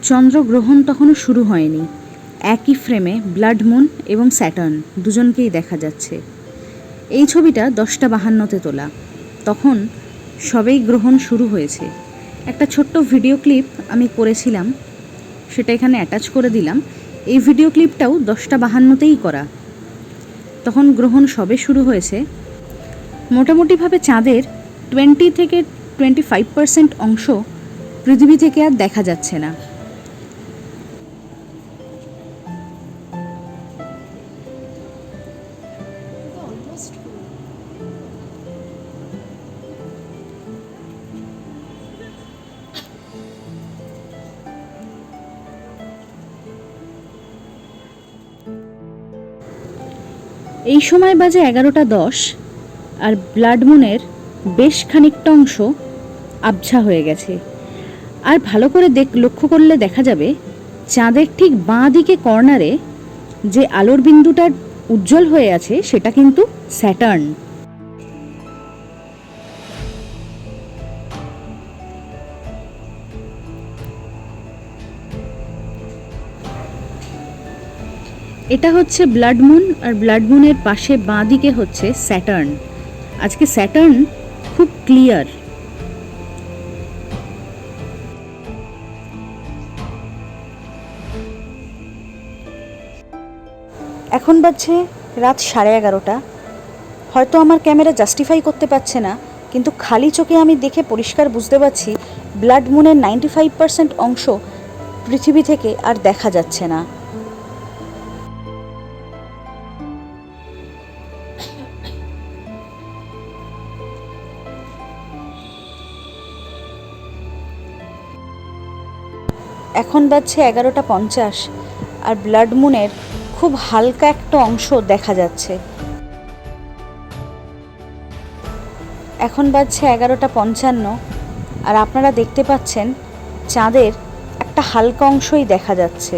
চন্দ্রগ্রহণ তখনও শুরু হয়নি। একই ফ্রেমে ব্লাড মুন এবং স্যাটার্ন দুজনকেই দেখা যাচ্ছে। এই ছবিটা 10:52-তে তোলা। তখন সবেই গ্রহণ শুরু হয়েছে। একটা ছোট্ট ভিডিও ক্লিপ আমি করেছিলাম, সেটা এখানে অ্যাটাচ করে দিলাম। এই ভিডিও ক্লিপটাও 10:52-তেই করা। তখন গ্রহণ সবে শুরু হয়েছে। মোটামুটিভাবে চাঁদের 20-25% অংশ পৃথিবী থেকে আর দেখা যাচ্ছে না। এই সময় বাজে 11:10 আর ব্লাড মুনের বেশ খানিকটা অংশ আবছা হয়ে গেছে। আর ভালো করে লক্ষ্য করলে দেখা যাবে চাঁদের ঠিক বাঁ দিকে কর্নারে যে আলোর বিন্দুটা উজ্জ্বল হয়ে আছে সেটা কিন্তু স্যাটার্ন। এটা হচ্ছে ব্লাড মুন, আর ব্লাড মুনের পাশে বাঁ দিকে হচ্ছে স্যাটার্ন। আজকে স্যাটার্ন খুব ক্লিয়ার। এখন বাজছে রাত 11:30। হয়তো আমার ক্যামেরা জাস্টিফাই করতে পারছে না, কিন্তু খালি চোখে আমি দেখে পরিষ্কার বুঝতে পারছি ব্লাড মুনের 95% অংশ পৃথিবী থেকে আর দেখা যাচ্ছে না। এখন বাজছে 11:50 আর ব্লাড মুনের খুব হালকা একটা অংশ দেখা যাচ্ছে। এখন বাজছে 11:55 আর আপনারা দেখতে পাচ্ছেন চাঁদের একটা হালকা অংশই দেখা যাচ্ছে।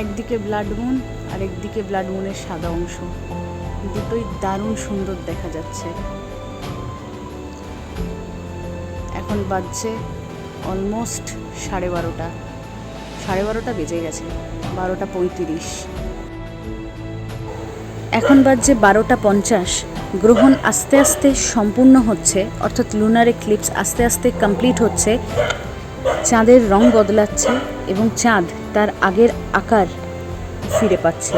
একদিকে ব্লাড মুন আর একদিকে ব্লাড মুনের সাদা অংশ, দুটোই দারুণ সুন্দর দেখা যাচ্ছে। এখন বাজছে অলমোস্ট 12:30। 12:30 বেজে গেছে, 12:35। এখন বাজছে 12:50। গ্রহণ আস্তে আস্তে সম্পূর্ণ হচ্ছে, অর্থাৎ লুনার এক্লিপস আস্তে আস্তে কমপ্লিট হচ্ছে। চাঁদের রং বদলাচ্ছে এবং চাঁদ তার আগের আকার ফিরে পাচ্ছে।